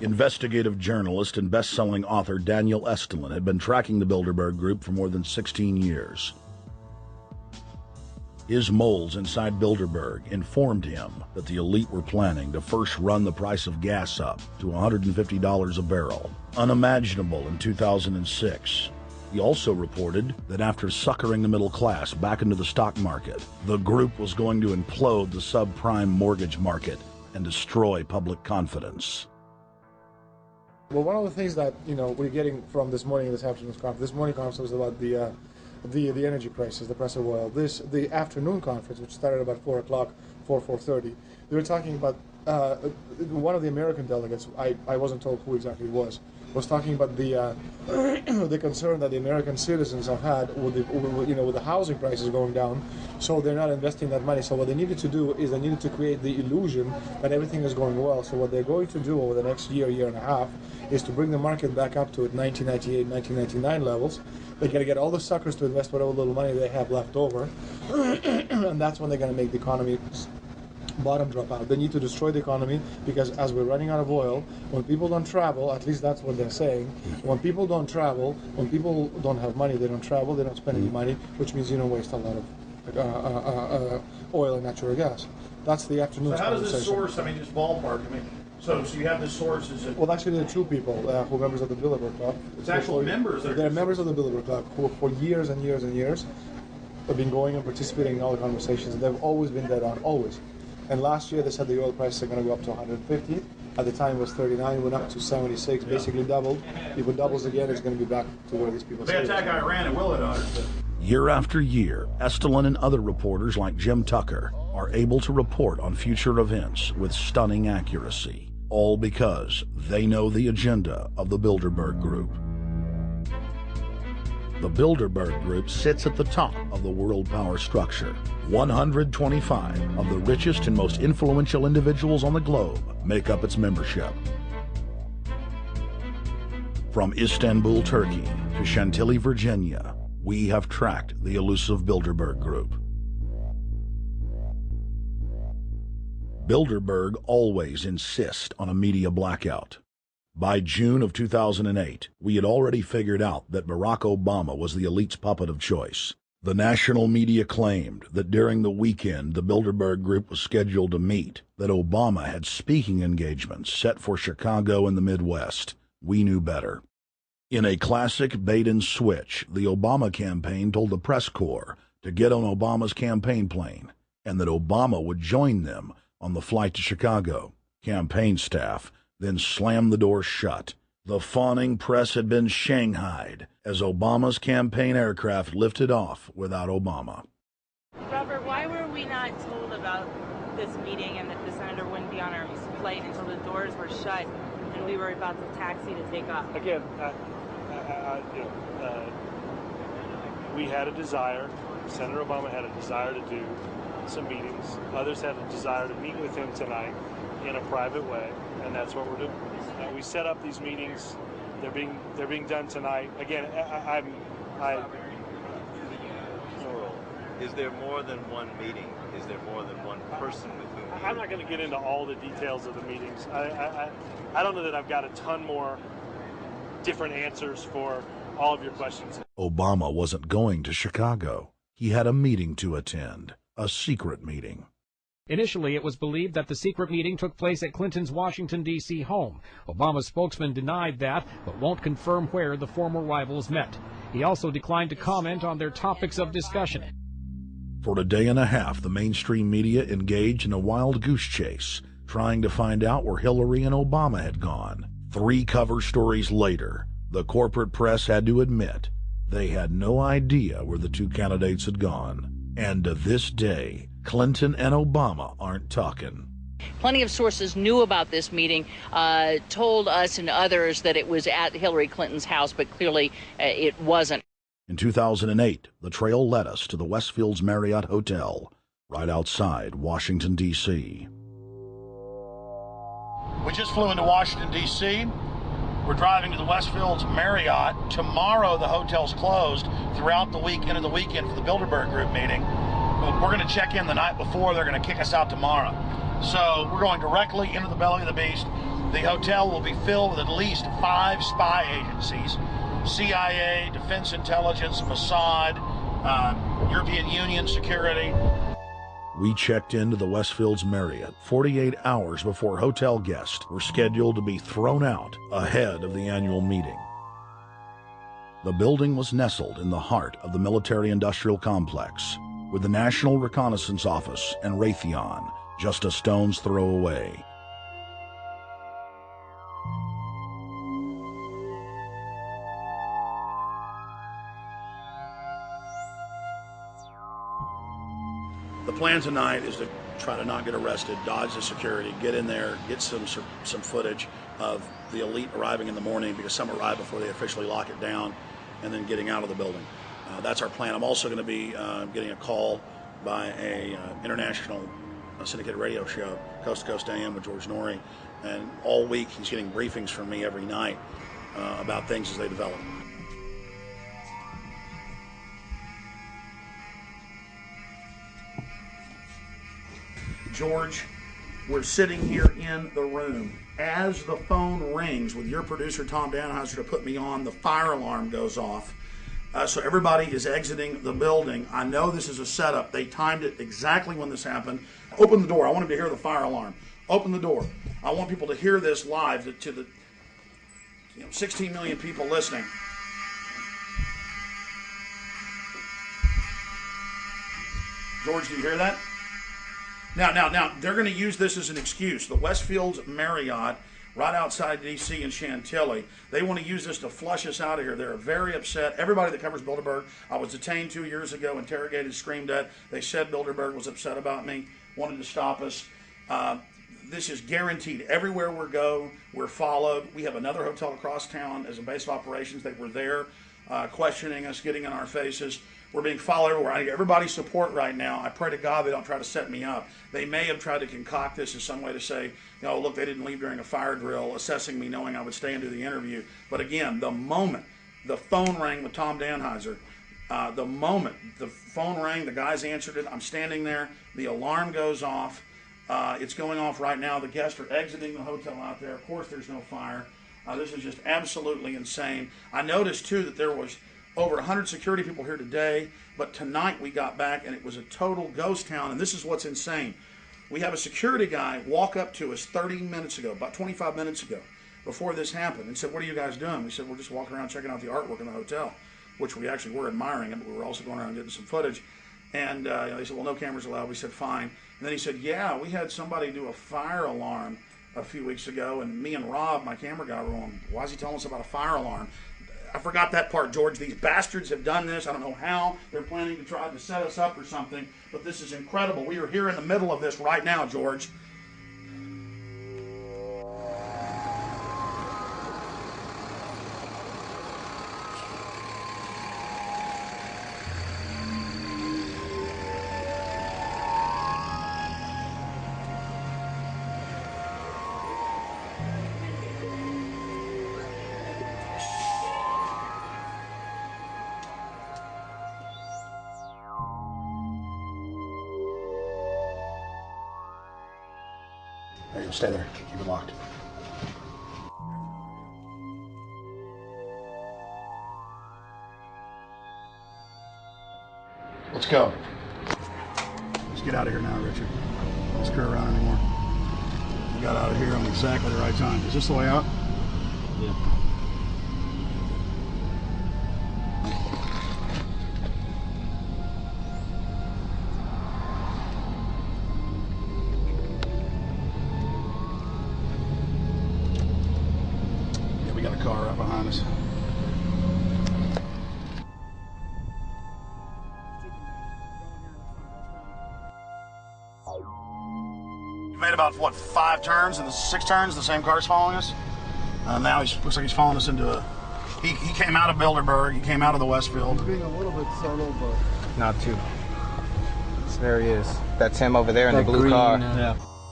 Investigative journalist and best-selling author Daniel Estulin had been tracking the Bilderberg Group for more than 16 years. His moles inside Bilderberg informed him that the elite were planning to first run the price of gas up to $150 a barrel, unimaginable in 2006. He also reported that after suckering the middle class back into the stock market, the group was going to implode the subprime mortgage market and destroy public confidence. Well, one of the things that we're getting from this afternoon's conference, this morning conference was about the energy prices, the price of oil. The afternoon conference, which started about 4 o'clock, 4:30, they were talking about one of the American delegates. I wasn't told who exactly it was talking about the the concern that the American citizens have had with the housing prices going down, so they're not investing that money. So what they needed to do is they needed to create the illusion that everything is going well. So what they're going to do over the next year and a half is to bring the market back up to 1998, 1999 levels. They're going to get all the suckers to invest whatever little money they have left over, and that's when they're going to make the economy bottom drop out. They need to destroy the economy because as we're running out of oil, when people don't travel, at least that's what they're saying, when people don't travel, when people don't have money, they don't travel, they don't spend any money, which means you don't waste a lot of oil and natural gas. That's the afternoon. So how does this source, just ballpark, so you have this source, is it? Well, actually there are two people who are members of the Bilderberg Club. It's actual members? They're members of the Bilderberg Club who for years and years and years have been going and participating in all the conversations. They've always been dead on, always. And last year they said the oil prices are going to go up to 150. At the time it was 39, went up to 76, basically doubled. If it doubles again, it's going to be back to where these people say. They attack Iran, it will it? Year after year, Estulin and other reporters like Jim Tucker are able to report on future events with stunning accuracy, all because they know the agenda of the Bilderberg Group. The Bilderberg Group sits at the top of the world power structure. 125 of the richest and most influential individuals on the globe make up its membership. From Istanbul, Turkey to Chantilly, Virginia, we have tracked the elusive Bilderberg Group. Bilderberg always insist on a media blackout. By June of 2008, we had already figured out that Barack Obama was the elite's puppet of choice. The national media claimed that during the weekend the Bilderberg Group was scheduled to meet, that Obama had speaking engagements set for Chicago and the Midwest. We knew better. In a classic bait and switch, the Obama campaign told the press corps to get on Obama's campaign plane, and that Obama would join them on the flight to Chicago. Campaign staff then slammed the door shut. The fawning press had been shanghaied as Obama's campaign aircraft lifted off without Obama. Robert, why were we not told about this meeting and that the senator wouldn't be on our flight until the doors were shut and we were about to taxi to take off? Again, we had a desire, Senator Obama had a desire to do some meetings. Others had a desire to meet with him tonight in a private way, and that's what we're doing. We set up these meetings. They're being done tonight. Again, Is there more than one meeting? Is there more than one person with whom you... I'm not going to get into all the details of the meetings. I don't know that I've got a ton more different answers for all of your questions. Obama wasn't going to Chicago. He had a meeting to attend, a secret meeting. Initially, it was believed that the secret meeting took place at Clinton's Washington, D.C. home. Obama's spokesman denied that, but won't confirm where the former rivals met. He also declined to comment on their topics of discussion. For a day and a half, the mainstream media engaged in a wild goose chase, trying to find out where Hillary and Obama had gone. 3 cover stories later, the corporate press had to admit they had no idea where the 2 candidates had gone. And to this day, Clinton and Obama aren't talking. Plenty of sources knew about this meeting, told us and others that it was at Hillary Clinton's house, but clearly it wasn't. In 2008, the trail led us to the Westfields Marriott Hotel, right outside Washington, D.C. We just flew into Washington, D.C. We're driving to the Westfields Marriott. Tomorrow, the hotel's closed throughout the week, into the weekend for the Bilderberg Group meeting. We're going to check in the night before. They're going to kick us out tomorrow. So we're going directly into the belly of the beast. The hotel will be filled with at least 5 spy agencies: CIA, Defense Intelligence, Mossad, European Union security. We checked into the Westfields Marriott 48 hours before hotel guests were scheduled to be thrown out ahead of the annual meeting. The building was nestled in the heart of the military-industrial complex, with the National Reconnaissance Office and Raytheon just a stone's throw away. The plan tonight is to try to not get arrested, dodge the security, get in there, get some footage of the elite arriving in the morning, because some arrive before they officially lock it down, and then getting out of the building. That's our plan. I'm also going to be getting a call by a international syndicated radio show, Coast to Coast AM, with George Noory, and all week he's getting briefings from me every night about things as they develop. George, we're sitting here in the room. As the phone rings with your producer, Tom Danheiser, to put me on, the fire alarm goes off. So everybody is exiting the building. I know this is a setup. They timed it exactly when this happened. Open the door. I want them to hear the fire alarm. Open the door. I want people to hear this live to the 16 million people listening. George, do you hear that? Now, they're going to use this as an excuse. The Westfields Marriott, right outside D.C. in Chantilly, they want to use this to flush us out of here. They're very upset. Everybody that covers Bilderberg, I was detained 2 years ago, interrogated, screamed at. They said Bilderberg was upset about me, wanted to stop us. This is guaranteed. Everywhere we go, we're followed. We have another hotel across town as a base of operations. They were there questioning us, getting in our faces. We're being followed everywhere. I need everybody's support right now. I pray to God they don't try to set me up. They may have tried to concoct this as some way to say, look, they didn't leave during a fire drill, assessing me, knowing I would stay and do the interview. But again, the moment the phone rang with Tom Danheiser, the moment the phone rang, the guys answered it, I'm standing there, the alarm goes off. It's going off right now. The guests are exiting the hotel out there. Of course, there's no fire. This is just absolutely insane. I noticed, too, that there was over 100 security people here today, but tonight we got back and it was a total ghost town, and this is what's insane. We have a security guy walk up to us 30 minutes ago, about 25 minutes ago, before this happened, and said, "What are you guys doing?" We said, "We're just walking around checking out the artwork in the hotel," which we actually were admiring it, but we were also going around getting some footage. And they said, "Well, no cameras allowed." We said, "Fine." And then he said, "Yeah, we had somebody do a fire alarm a few weeks ago, and me and Rob, my camera guy, were on. Why is he telling us about a fire alarm?" I forgot that part, George. These bastards have done this. I don't know how. They're planning to try to set us up or something, but this is incredible. We are here in the middle of this right now, George. Hey, stay there. Keep it locked. Let's go. Let's get out of here now, Richard. Don't screw around anymore. We got out of here on exactly the right time. Is this the way out? Yeah. Got a car right behind us. We made about, what, 5 turns and 6 turns, the same car's following us. Now he looks like he's following us into a... He came out of Bilderberg, he came out of the Westfield. He's being a little bit solo, but... Not too. There he is. That's him over there in the blue car. Yeah.